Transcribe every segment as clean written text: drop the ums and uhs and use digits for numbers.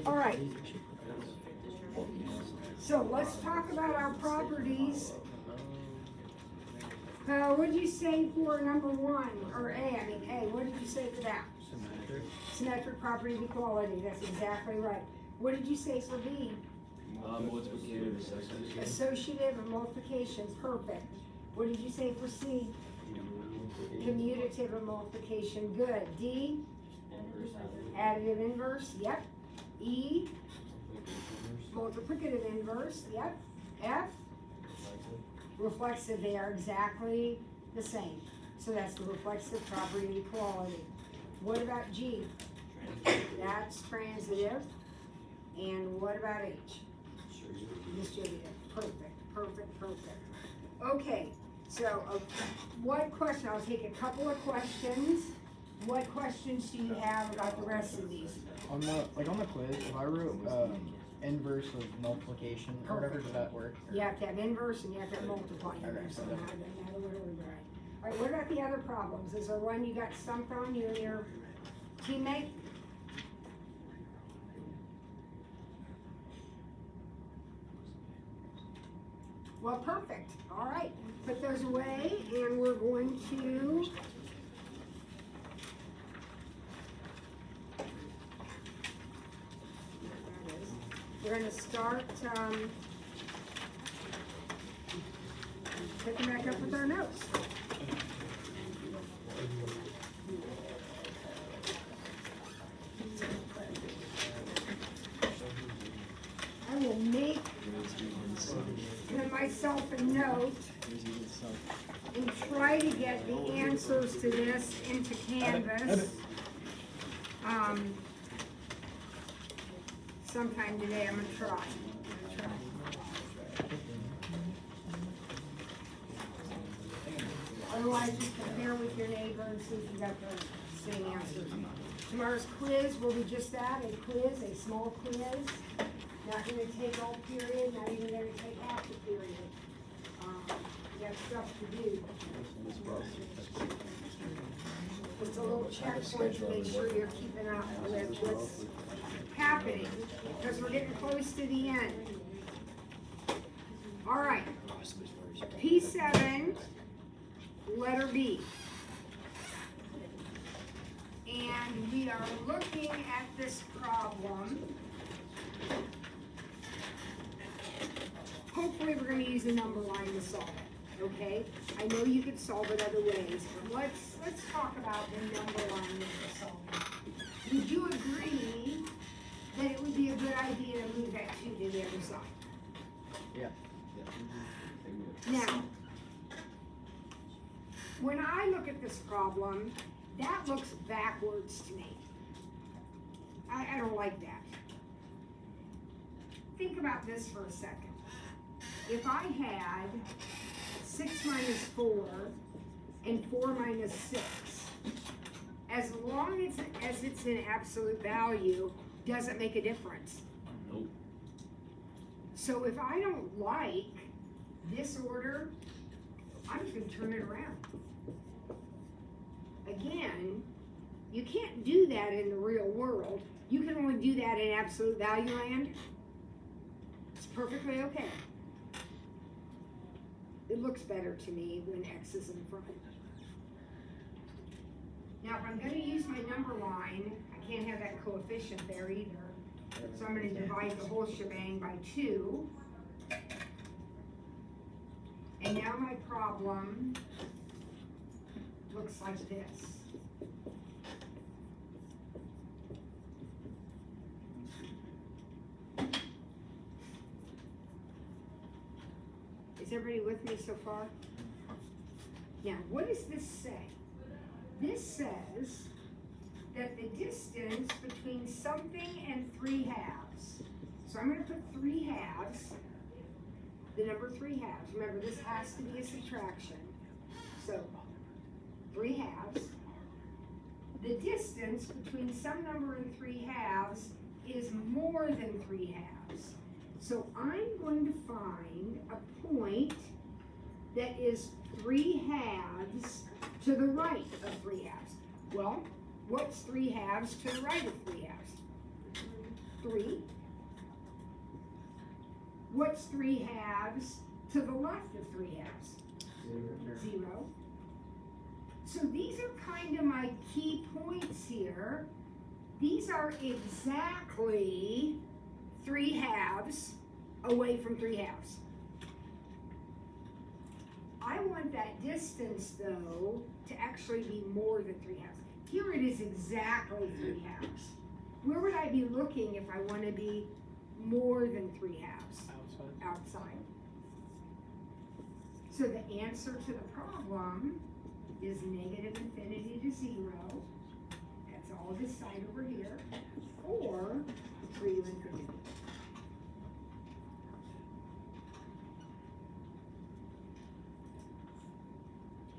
All right. So let's talk about our properties. What did you say for number one, or A? I mean A. What did you say for that? Symmetric. Symmetric property of equality. That's exactly right. What did you say for B? Multiplicative associative. Associative or multiplication. Perfect. What did you say for C? Commutative or multiplication. Good. D? Additive inverse. Yep. E? Multiplicative inverse. Yep. F? Reflexive. They are exactly the same. So that's the reflexive property of equality. What about G? That's transitive. And what about H? Distributive. Perfect, perfect, perfect. Okay, so what question? I'll take a couple of questions. What questions do you have about the rest of these? On the quiz, if I wrote inverse of multiplication or whatever, does that work? You have to have inverse and you have to have multiplying. Okay, So so no matter what order, right? All right, what about the other problems? Is there one you got stumped on, you and your teammate? Well, perfect. All right, put those away, and we're going to start picking back up with our notes. I will make myself a note and try to get the answers to this into Canvas sometime today. I'm gonna try. Otherwise, just compare with your neighbor and see if you got the same answers. Tomorrow's quiz will be just that, a quiz, a small quiz. Not gonna take all period, not even gonna take half the period. You got stuff to do. It's a little checkpoint to make sure you're keeping up with what's happening, because we're getting close to the end. All right, P7, letter B. And we are looking at this problem. Hopefully we're going to use a number line to solve it, okay? I know you could solve it other ways, but let's talk about the number line to solve it. Would you agree that it would be a good idea to move that 2 to the other side? Yeah. Now, when I look at this problem, that looks backwards to me. I don't like that. Think about this for a second. If I had 6 minus 4 and 4 minus 6, as long as it's an absolute value, doesn't make a difference. Nope. So if I don't like this order, I'm just gonna turn it around. Again, you can't do that in the real world. You can only do that in absolute value land. It's perfectly okay. It looks better to me when X is in front. Now, if I'm gonna use my number line, I can't have that coefficient there either. So I'm gonna divide the whole shebang by 2. And now my problem looks like this. Is everybody with me so far? Now, what does this say? This says that the distance between something and 3 halves. So I'm going to put 3 halves, the number 3 halves. Remember, this has to be a subtraction. So 3 halves. The distance between some number and 3 halves is more than 3 halves. So I'm going to find a point that is 3 halves to the right of 3 halves. Well, what's 3 halves to the right of 3 halves? 3. What's 3 halves to the left of 3 halves? 0. So these are kind of my key points here. These are exactly 3 halves away from 3 halves. I want that distance, though, to actually be more than 3 halves. Here it is exactly 3 halves. Where would I be looking if I want to be more than 3 halves? Outside. So the answer to the problem is negative infinity to 0. That's all this side over here. Or 3 to infinity.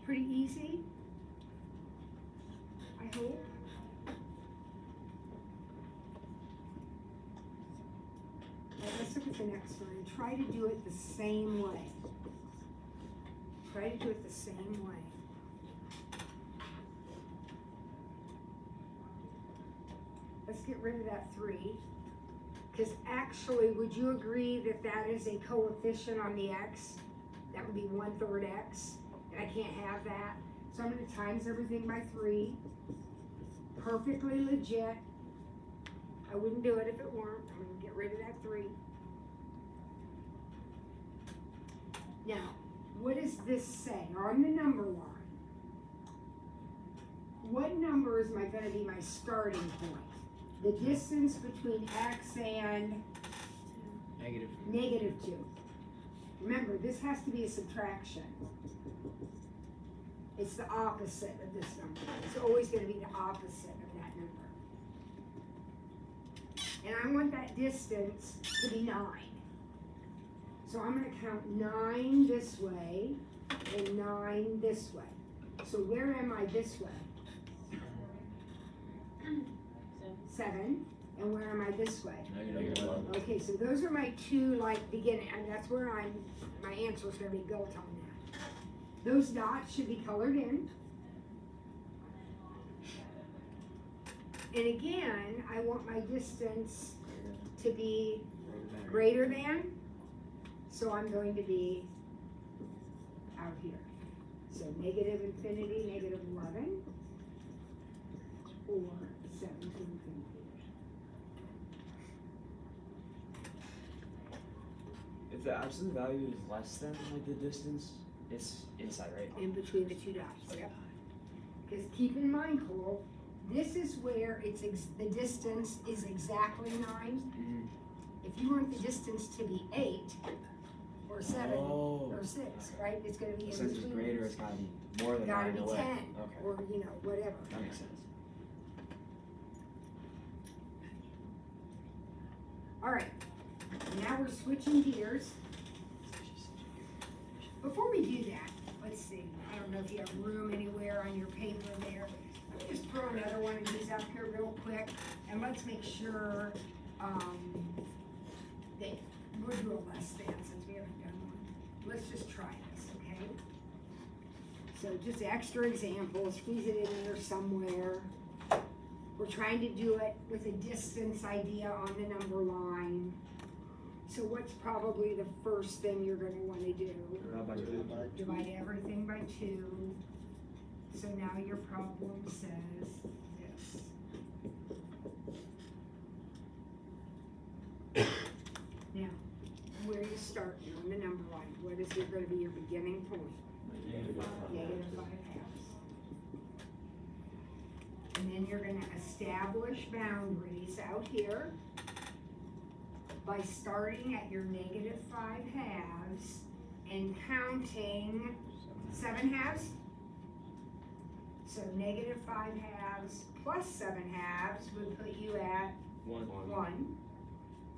Pretty easy, I hope. Now let's look at the next one and try to do it the same way. Try to do it the same way. Let's get rid of that 3. Because actually, would you agree that that is a coefficient on the x? That would be 1/3 x. I can't have that. So I'm going to times everything by 3. Perfectly legit. I wouldn't do it if it weren't. I'm going to get rid of that 3. Now, what does this say on the number line? What number is going to be my starting point? The distance between x and negative 2. Remember, this has to be a subtraction. It's the opposite of this number. It's always going to be the opposite of that number. And I want that distance to be 9. So I'm going to count 9 this way and 9 this way. So where am I this way? 7. And where am I this way? Okay, so those are my two beginning, and that's where my answer is going to be built on that. Those dots should be colored in. And again, I want my distance to be greater than, so I'm going to be out here. So negative infinity, negative 11, or 7 to infinity. If the absolute value is less than the distance, it's inside, right? In between the two dots. Yep. Because keep in mind, Cole, this is where the distance is exactly 9. Mm-hmm. If you want the distance to be 8 or 7 or 6, right? It's going to be in Since between. it's greater, it's got to be more than 9 Got to be away. 10 Okay. or whatever. That makes sense. All right. Now we're switching gears. Before we do that, let's see. I don't know if you have room anywhere on your paper there. Let me just throw another one of these up here real quick, and let's make sure that we'll do a less than since we haven't done one. Let's just try this, okay? So just extra examples, squeeze it in there somewhere. We're trying to do it with a distance idea on the number line. So what's probably the first thing you're going to want to do? Divide everything by 2. So now your problem says this. Now, where are you starting on the number line? What is going to be your beginning point? Negative 5 halves. And then you're going to establish boundaries out here by starting at your negative 5 halves and counting 7 halves. So negative 5 halves plus 7 halves would put you at 1.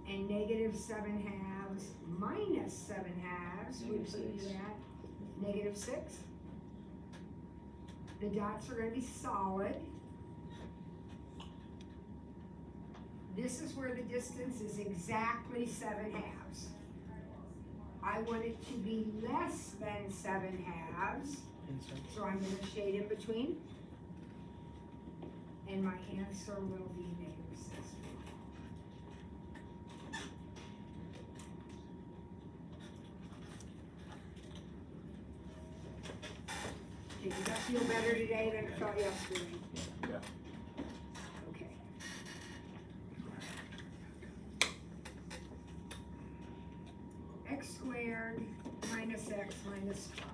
And negative 7 halves minus 7 halves would put you at negative 6. The dots are going to be solid. This is where the distance is exactly 7 halves. I want it to be less than 7 halves, so I'm going to shade in between. And my answer will be negative 6. feel better today than it felt yesterday? Yeah. Okay. X squared minus x minus 12.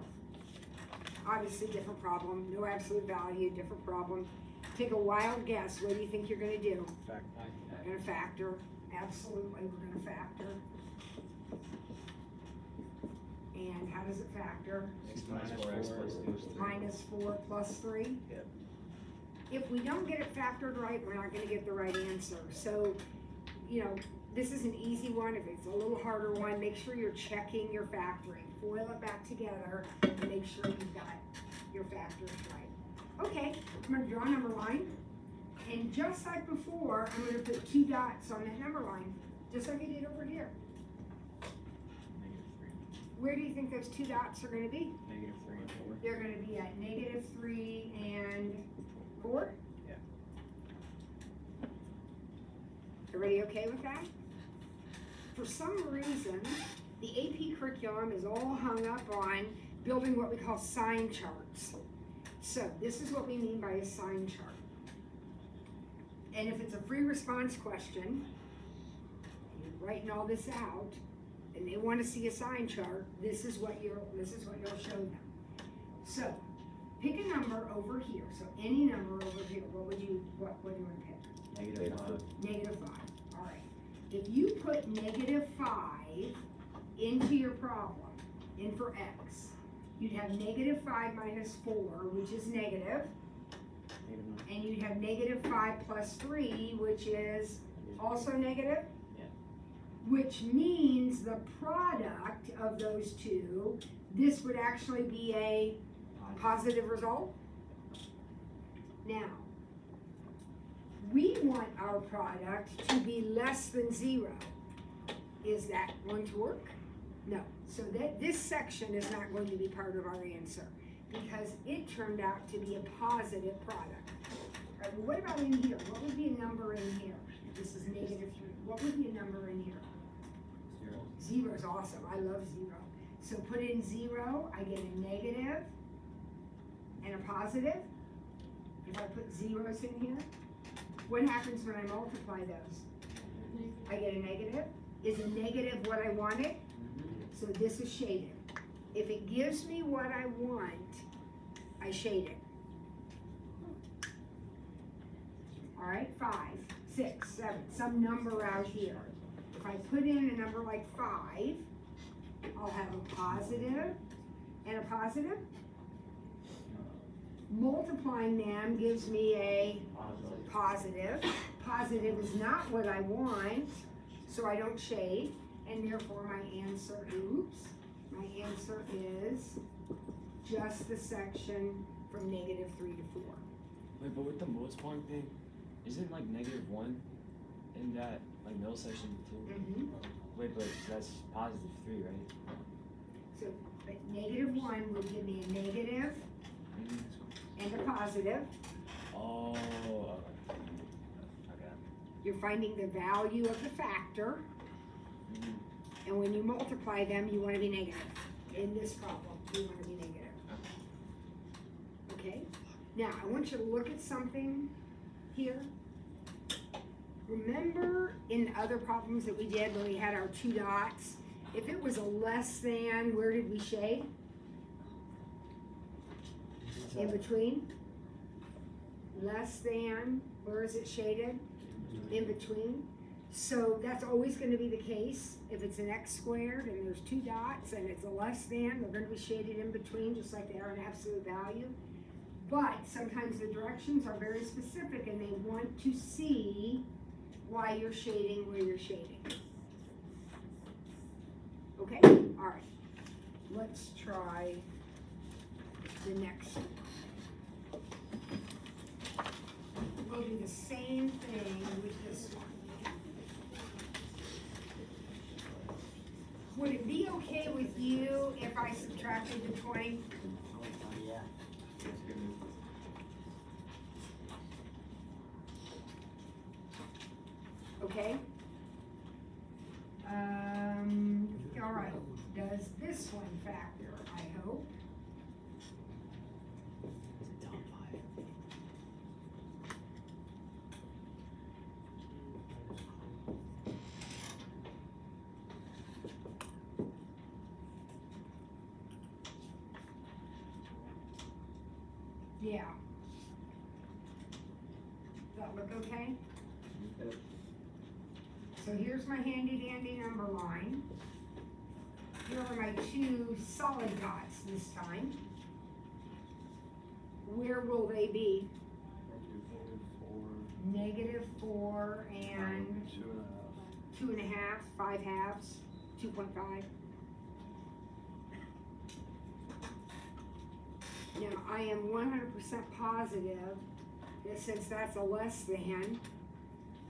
Obviously different problem, no absolute value, different problem. Take a wild guess, what do you think you're gonna do? We're gonna factor, absolutely, we're gonna factor. And how does it factor? X minus 4x plus 2 is 3. Minus 4 plus 3? Yep. If we don't get it factored right, we're not gonna get the right answer. So, you know, this is an easy one. If it's a little harder one, make sure you're checking your factoring. Foil it back together and make sure you've got your factors right. Okay, I'm gonna draw a number line. And just like before, I'm gonna put 2 dots on that number line, just like I did over here. Where do you think those 2 dots are gonna be? Negative 3 and 4. They're gonna be at negative 3 and 4? Yeah. Everybody okay with that? For some reason, the AP curriculum is all hung up on building what we call sign charts. So this is what we mean by a sign chart. And if it's a free response question, you're writing all this out, and they want to see a sign chart, this is what you'll show them. So pick a number over here. So any number over here, what do you want to pick? Negative 5. Negative 5. All right. If you put negative 5 into your problem, in for x, you'd have negative 5 minus 4, which is negative, and you'd have negative 5 plus 3, which is also negative. Which means the product of those two, this would actually be a positive result. Now, we want our product to be less than 0. Is that going to work? No. So that this section is not going to be part of our answer because it turned out to be a positive product. All right, well, what about in here? What would be a number in here? This is negative 3. What would be a number in here? 0 is awesome. I love 0. So put in 0, I get a negative and a positive. If I put zeros in here, what happens when I multiply those? I get a negative. Is a negative what I wanted? So this is shaded. If it gives me what I want, I shade it. All right, 5, 6, 7, some number out here. If I put in a number like 5, I'll have a positive and a positive. Multiplying them gives me a positive. Positive is not what I want, so I don't shade, and therefore my answer, my answer is just the section from negative 3 to 4. Wait, but with the multiplying thing, isn't like negative 1 in that like middle section too? Mm-hmm. Wait, but that's positive 3, right? So, but negative 1 would give me a negative and a positive. Oh, okay. You're finding the value of the factor, and when you multiply them, you want to be negative. In this problem, you want to be negative. Okay? Now, I want you to look at something here. Remember in other problems that we did when we had our 2 dots, if it was a less than, where did we shade? In between. Less than, where is it shaded? In between. So that's always going to be the case. If it's an x squared and there's 2 dots and it's a less than, they're going to be shaded in between just like they are an absolute value. But sometimes the directions are very specific and they want to see why you're shading where you're shading. Okay? All right. Let's try the next one. We'll do the same thing with this one. Would it be okay with you if I subtracted the 20? Yeah. Okay? All right. Does this one factor, I hope? Yeah. Does that look okay? Yep. So here's my handy dandy number line. Here are my two solid dots this time. Where will they be? -4 and 2.5, 5 halves, 2.5. Now, I am 100% positive that since that's a less than,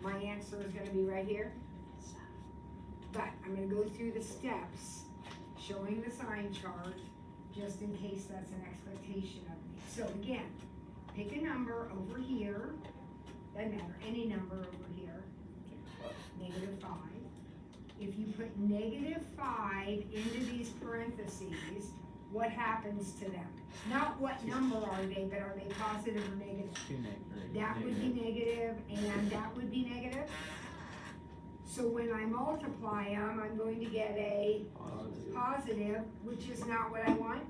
my answer is gonna be right here. But I'm gonna go through the steps, showing the sign chart, just in case that's an expectation of me. So again, pick a number over here, doesn't matter, any number over here, -5. If you put -5 into these parentheses, what happens to them? Not what number are they, but are they positive or negative? That would be negative, and that would be negative. So when I multiply them, I'm going to get a positive, which is not what I want.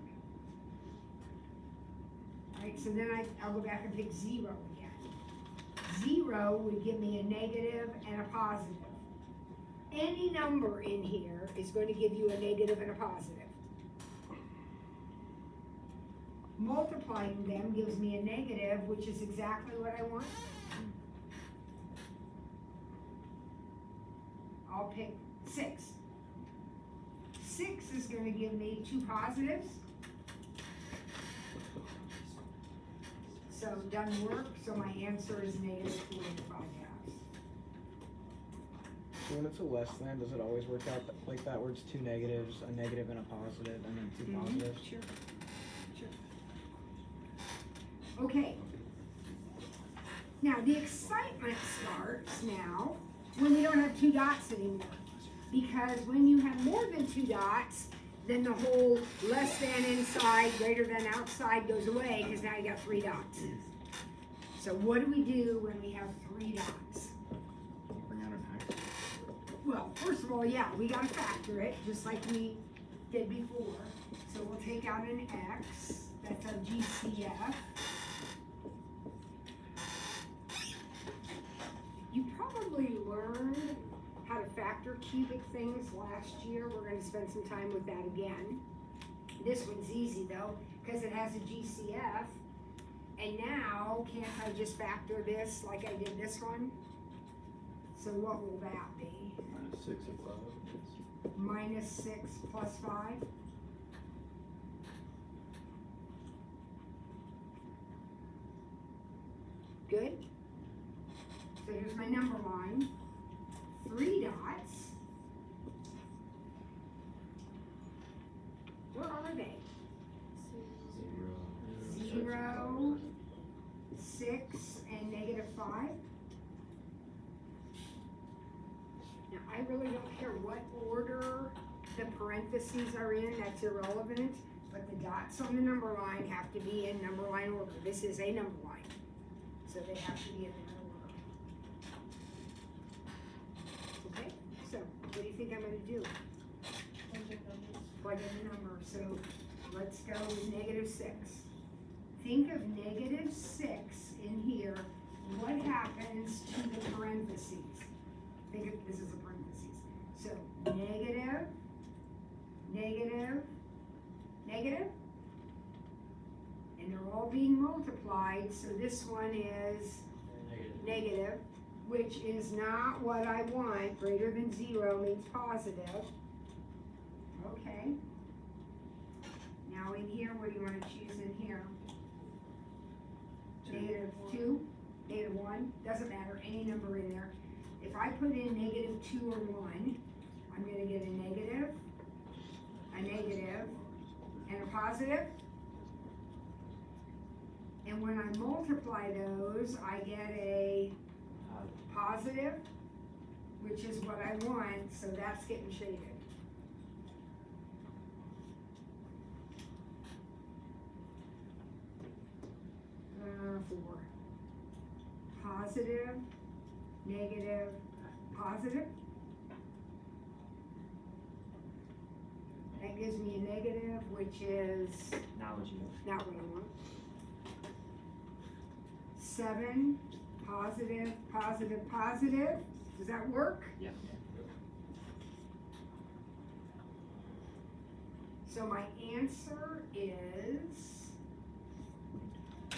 Right, so then I'll go back and pick 0 again. 0 would give me a negative and a positive. Any number in here is going to give you a negative and a positive. Multiplying them gives me a negative, which is exactly what I want. I'll pick 6. 6 is going to give me 2 positives. So it doesn't work, so my answer is -4 and 5 halves. So when it's a less than, does it always work out like that, where it's 2 negatives, a negative and a positive, and then 2 positives? Sure. Okay. Now, the excitement starts now when we don't have 2 dots anymore. Because when you have more than 2 dots, then the whole less than inside, greater than outside goes away, because now you got 3 dots. So what do we do when we have 3 dots? Bring out an X. Well, first of all, yeah, we gotta factor it, just like we did before. So we'll take out an X, that's our GCF. You probably learned how to factor cubic things last year. We're gonna spend some time with that again. This one's easy though, because it has a GCF. And now, can't I just factor this like I did this one? So what will that be? -6 and 5. -6 plus 5? Good? So here's my number line. 3 dots. Where are they? 0, 6, and -5. Now, I really don't care what order the parentheses are in, that's irrelevant, but the dots on the number line have to be in number line order. This is a number line, so they have to be in that order. Okay, so what do you think I'm gonna do? Plug in the number, so let's go with -6. Think of -6 in here. What happens to the parentheses? Think of this as a parentheses. So negative, negative, negative. And they're all being multiplied, so this one is negative, which is not what I want. Greater than 0 means positive. Okay. Now in here, what do you want to choose in here? -2, -1, doesn't matter, any number in there. If I put in -2 or 1, I'm gonna get a negative, and a positive. And when I multiply those, I get a positive, which is what I want, so that's getting shaded. For positive, negative, positive. That gives me a negative, which is Not what you want. not what I want. 7, positive, positive, positive. Does that work? Yeah. So my answer is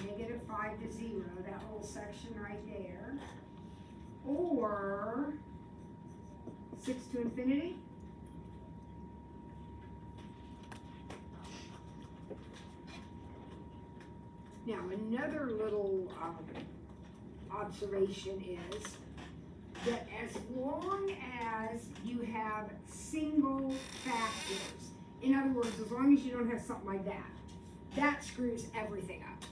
negative 5 to 0, that whole section right there. Or 6 to infinity. Now, another little observation is that as long as you have single factors, in other words, as long as you don't have something like that, that screws everything up.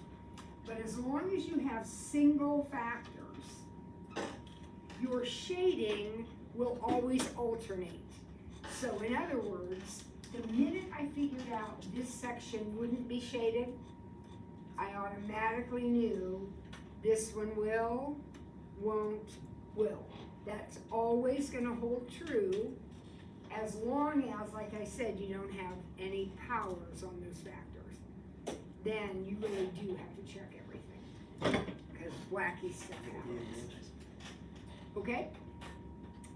But as long as you have single factors, your shading will always alternate. So in other words, the minute I figured out this section wouldn't be shaded, I automatically knew this one will, won't, will. That's always gonna hold true as long as, like I said, you don't have any powers on those factors. Then you really do have to check everything, because wacky stuff happens. Okay?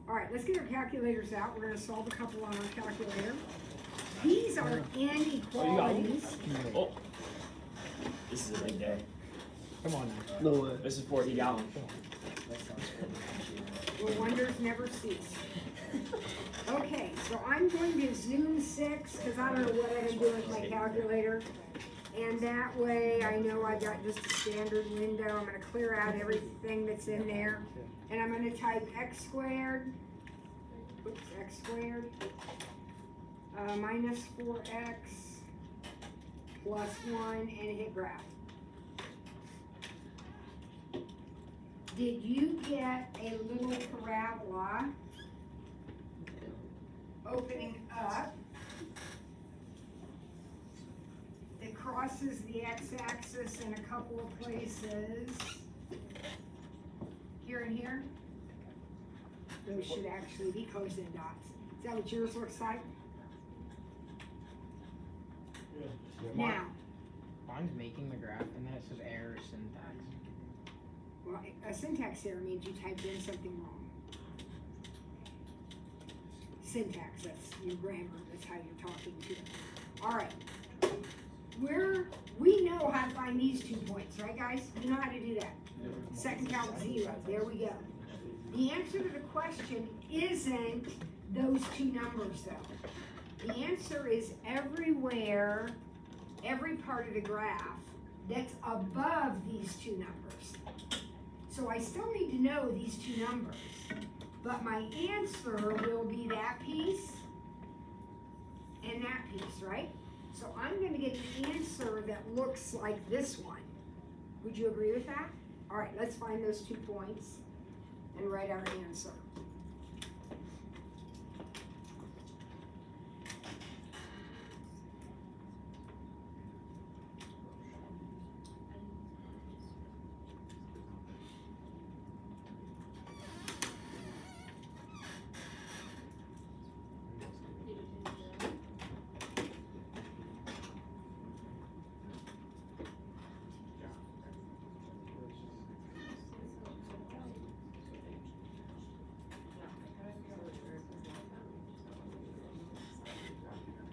All right, let's get our calculators out. We're gonna solve a couple on our calculator. These are inequalities. Oh, this is a big day. Come on now. No way. This is 40 gallon. Well, wonders never cease. Okay, so I'm going to zoom 6, because I don't know what I can do with my calculator. And that way I know I got just a standard window. I'm gonna clear out everything that's in there. And I'm gonna type x squared, oops, x squared, minus 4x plus 1, and hit graph. Did you get a little parabola opening up that crosses the x-axis in a couple of places? Here and here? Those should actually be close-in dots. Is that what yours looks like? Now, Mine's making the graph, and then it says error syntax. well, a syntax error means you typed in something wrong. Syntax, that's your grammar, that's how you're talking to. All right, we know how to find these 2 points, right guys? You know how to do that. Second count 0, there we go. The answer to the question isn't those 2 numbers though. The answer is everywhere, every part of the graph that's above these 2 numbers. So I still need to know these 2 numbers, but my answer will be that piece and that piece, right? So I'm gonna get an answer that looks like this one. Would you agree with that? All right, let's find those 2 points and write our answer.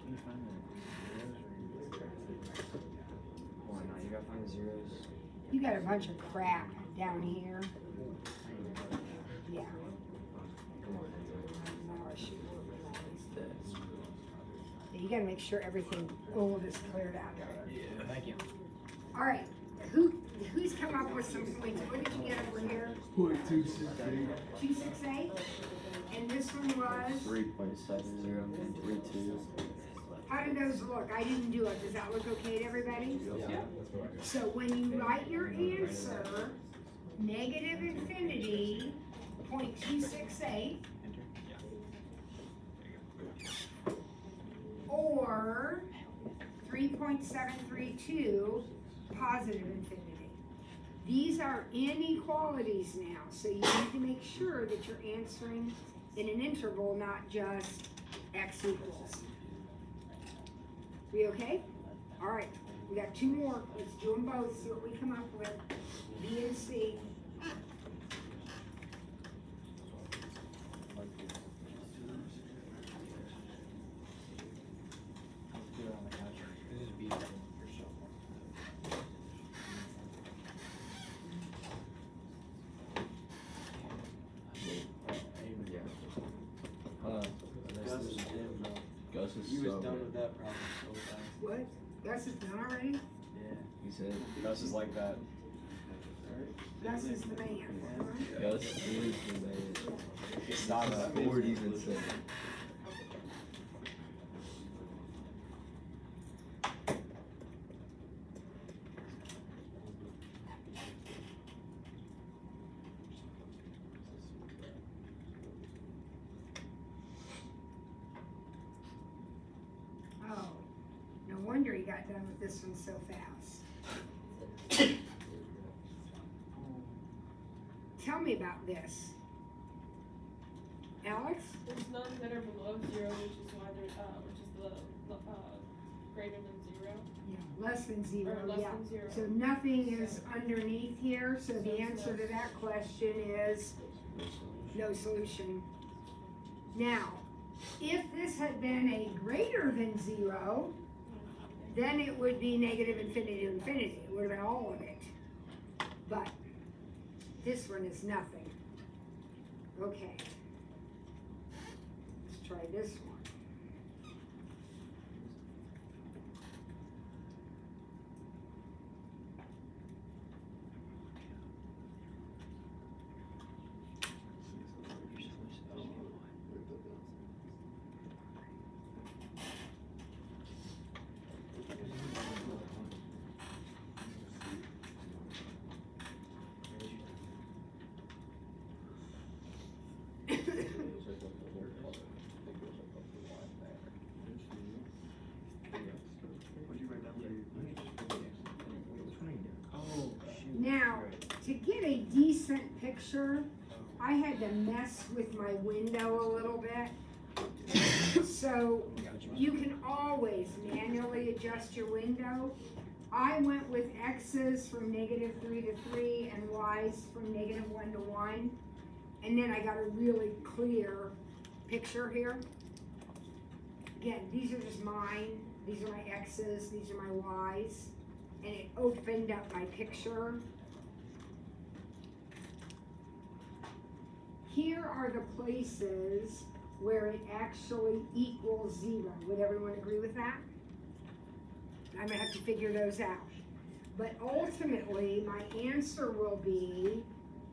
Can you find the zeros or why not? You gotta find the zeros. You got a bunch of crap down here. Yeah. Now I should organize this. Yeah, you gotta make sure everything, all of this cleared out. Thank you. All right, who's come up with some points? What did you get over here? 0.268. 268? And this one was? 3.70 and 3.2. How do those look? I didn't do it. Does that look okay to everybody? Yeah. So when you write your answer, negative infinity, 0.268, or 3.732, positive infinity. These are inequalities now, so you need to make sure that you're answering in an interval, not just x equals. We okay? All right, we got 2 more. Let's do them both, see what we come up with. B and C. This is B. Gus is He was so done good. with that problem so fast. What? Gus is done already? Yeah. He said Gus is like that. Gus is the man. Huh? Gus is the man. It's not His that. 40s and 70s. Oh, no wonder he got done with this one so fast. Tell me about this. Alex? There's none that are below 0, which is why they're, which is the, greater than 0. Yeah, less than zero, Or less yeah. than 0. So nothing is underneath here, so the answer to that question is no solution. Now, if this had been a greater than 0, then it would be negative infinity to infinity. It would have been all of it. But this one is nothing. Okay. Let's try this one. What'd you write down? Oh, shoot. Now, to get a decent picture, I had to mess with my window a little bit. So you can always manually adjust your window. I went with X's from -3 to 3 and Y's from -1 to 1. And then I got a really clear picture here. Again, these are just mine. These are my X's, these are my Y's. And it opened up my picture. Here are the places where it actually equals 0. Would everyone agree with that? I'm gonna have to figure those out. But ultimately, my answer will be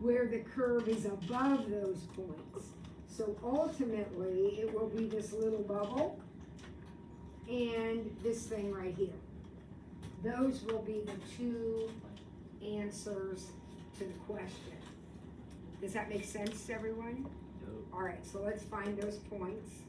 where the curve is above those points. So ultimately, it will be this little bubble and this thing right here. Those will be the two answers to the question. Does that make sense to everyone? All right, so let's find those points.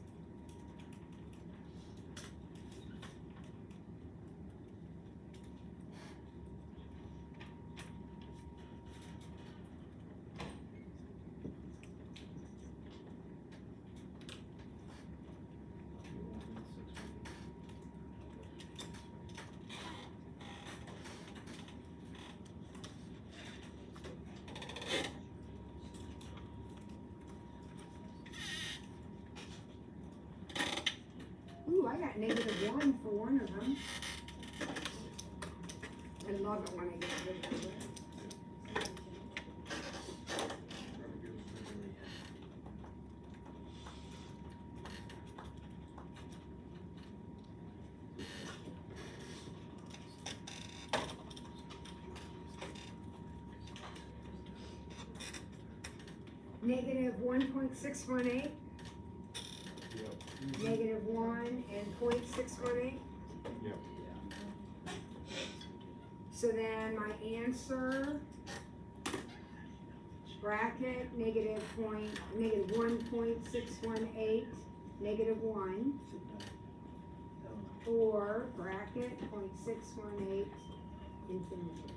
Ooh, I got -1 for one of them. I love it when I get rid of it. -1.618. -1 and 0.618. Yep. So then my answer, bracket, -1.618, -1, or bracket, 0.618, infinity.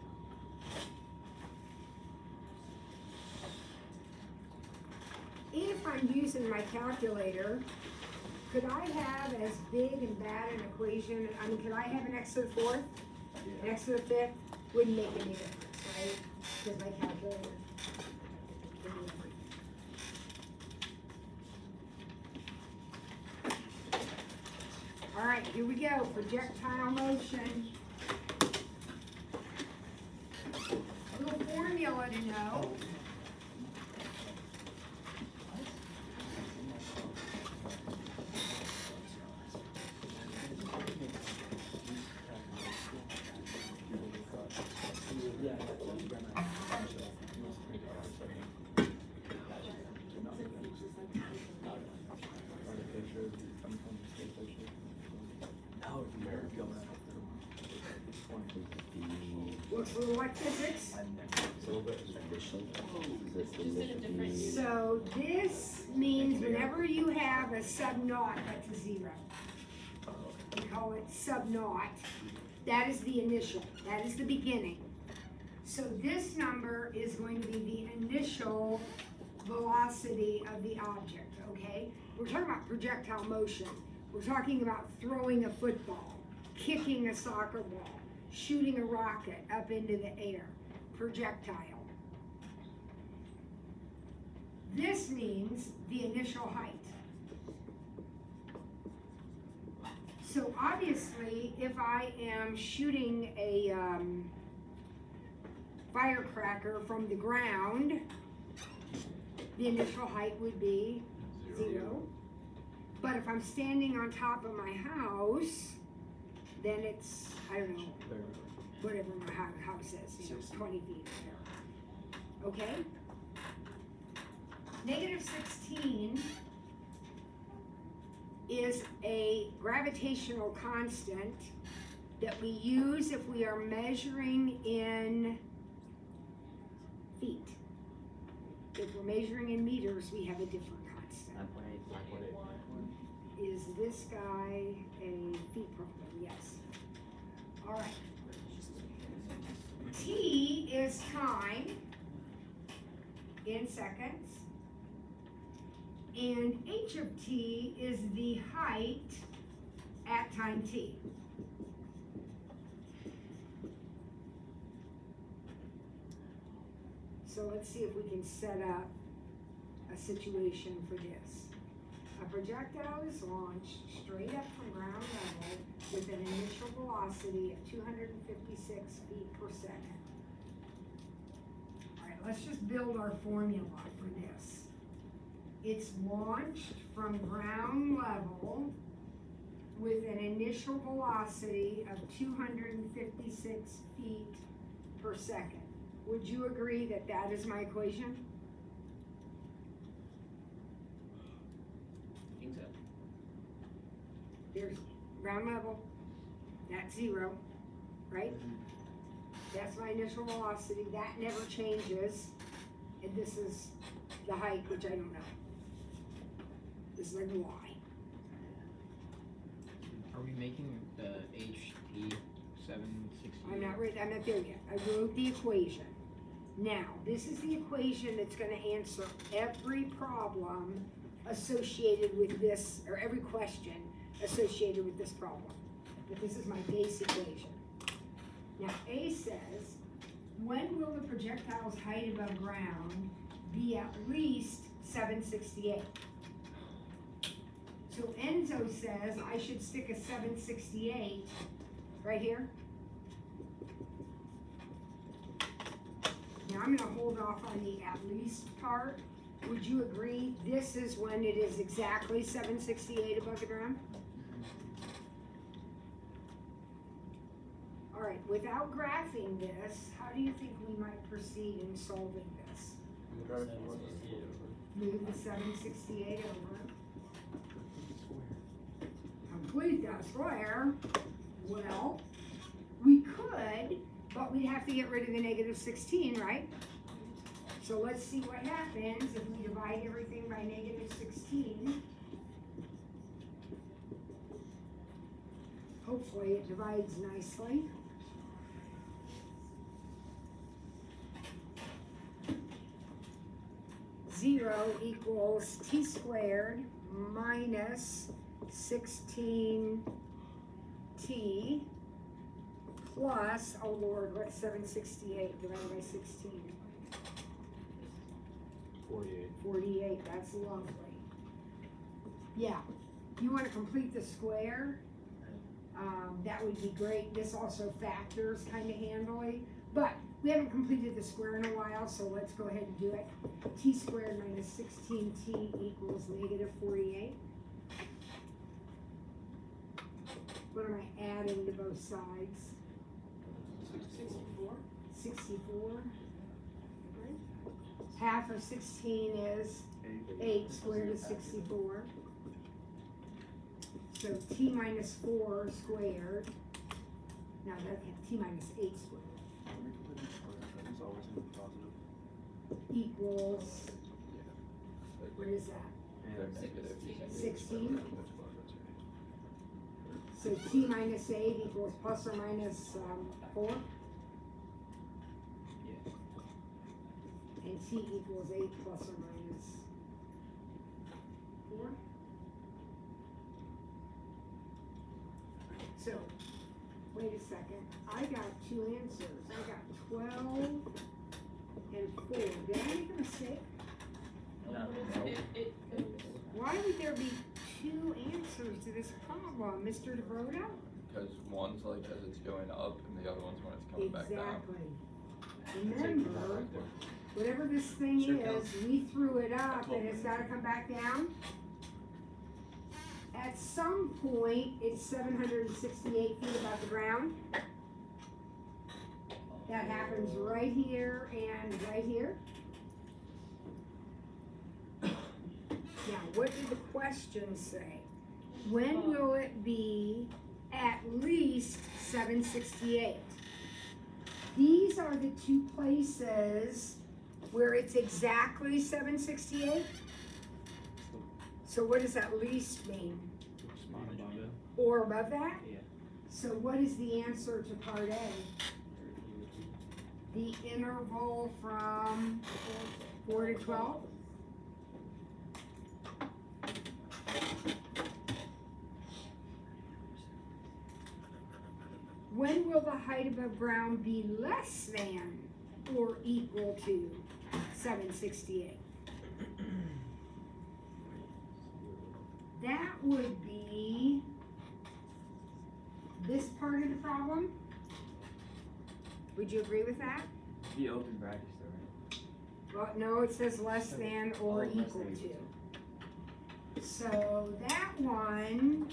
If I'm using my calculator, could I have as big and bad an equation, could I have an x to the 4th, an x to the 5th, wouldn't make any difference, right? because I calculated. All right, here we go, projectile motion. A little formula to know. Looks a little like physics. Just in a different unit. So this means whenever you have a sub-naught, that's a zero. We call it sub-naught. That is the initial, that is the beginning. So this number is going to be the initial velocity of the object, okay? We're talking about projectile motion. We're talking about throwing a football, kicking a soccer ball, shooting a rocket up into the air, projectile. This means the initial height. So obviously, if I am shooting a firecracker from the ground, the initial height would be 0. But if I'm standing on top of my house, then it's, I don't know, whatever my house is, 20 feet or whatever. Okay? -16 is a gravitational constant that we use if we are measuring in feet. If we're measuring in meters, we have a different constant. Is this guy a feet problem? Yes. All right. T is time in seconds. And h of t is the height at time t. So let's see if we can set up a situation for this. A projectile is launched straight up from ground level with an initial velocity of 256 feet per second. All right, let's just build our formula for this. It's launched from ground level with an initial velocity of 256 feet per second. Would you agree that that is my equation? I think so. There's ground level, that's 0, right? That's my initial velocity, that never changes. And this is the height, which I don't know. This is like y. Are we making the HT 760? I'm not there yet. I wrote the equation. Now, this is the equation that's gonna answer every problem associated with this, or every question associated with this problem. But this is my base equation. Now, A says, when will the projectile's height above ground be at least 768? So Enzo says I should stick a 768 right here. Now I'm gonna hold off on the at least part. Would you agree this is when it is exactly 768 above the ground? All right, without graphing this, how do you think we might proceed in solving this? Move the 768 over. Complete that square. Well, we could, but we'd have to get rid of the -16, right? So let's see what happens if we divide everything by -16. Hopefully it divides nicely. Zero equals t squared minus 16t plus, oh Lord, what's 768 divided by 16? 48. 48, that's lovely. Yeah, you wanna complete the square? That would be great. This also factors kinda handily, but we haven't completed the square in a while, so let's go ahead and do it. T squared minus 16t equals negative 48. What am I adding to both sides? 64. 64. Half of 16 is 8 squared is 64. So t minus 4 squared. Now that t minus 8 squared It's always gonna be positive. equals, what is that? 16. So t minus 8 equals plus or minus 4. Yeah. And t equals 8 plus or minus 4. So, wait a second, I got two answers. I got 12 and 4. Did I make a mistake? No. Why would there be two answers to this problem, Mr. DeBroda? Because one's like as it's going up, and the other one's when it's coming back down. Exactly. Remember, whatever this thing Sure is, counts. we threw it up and it's gotta come back down. At some point, it's 768 feet above the ground. That happens right here and right here. Now, what did the question say? When will it be at least 768? These are the two places where it's exactly 768. So what does at least mean? Or above that? Yeah. So what is the answer to part A? The interval from 4 to 12? When will the height above ground be less than or equal to 768? That would be this part of the problem. Would you agree with that? The open brackets though, right? Well, no, it says less than or Oh, less equal than or equal to. So that one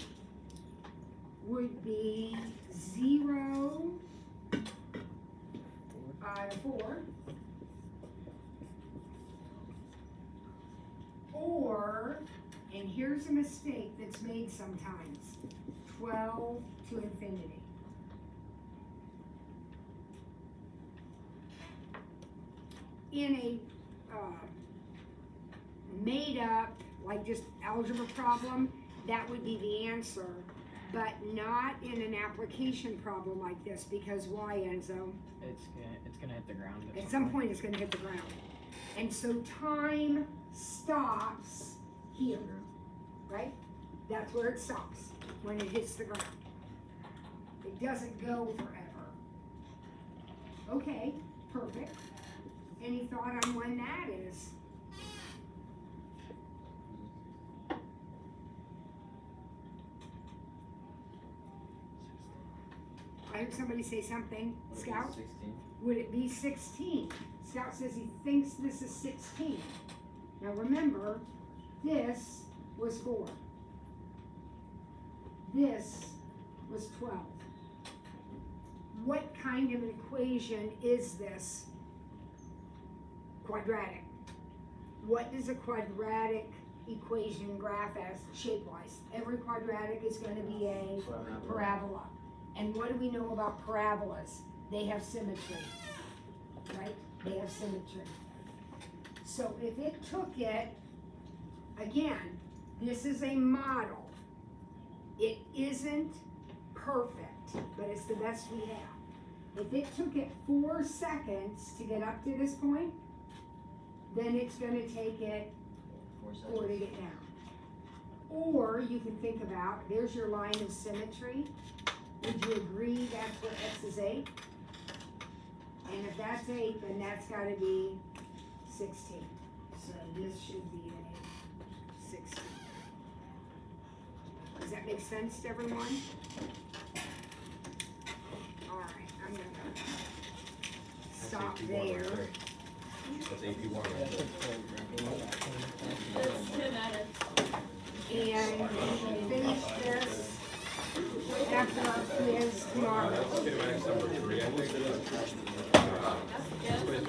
would be 0 to 4. Or, and here's a mistake that's made sometimes, 12 to infinity. In a made up, like just algebra problem, that would be the answer, but not in an application problem like this, because why, Enzo? It's gonna hit the ground At some point it's gonna hit the ground. And so time stops here, right? That's where it stops, when it hits the ground. It doesn't go forever. Okay, perfect. Any thought on when that is? I heard somebody say something. Scout? 16. Would it be 16? Scout says he thinks this is 16. Now remember, this was 4. This was 12. What kind of an equation is this? Quadratic. What does a quadratic equation graph as shape-wise? Every quadratic is going to be a parabola. And what do we know about parabolas? They have symmetry, right? They have symmetry. So if it took it, again, this is a model. It isn't perfect, but it's the best we have. If it took it 4 seconds to get up to this point, then it's going to take it 4 to get down. Or you can think about, there's your line of symmetry. Would you agree that's what x is 8? And if that's 8, then that's got to be 16. So this should be a 60. Does that make sense to everyone? Alright, I'm gonna stop there. That's AP1 right That's there. a Doesn't matter. And finish this after our quiz tomorrow. Okay, my next number 3, I think. Yes.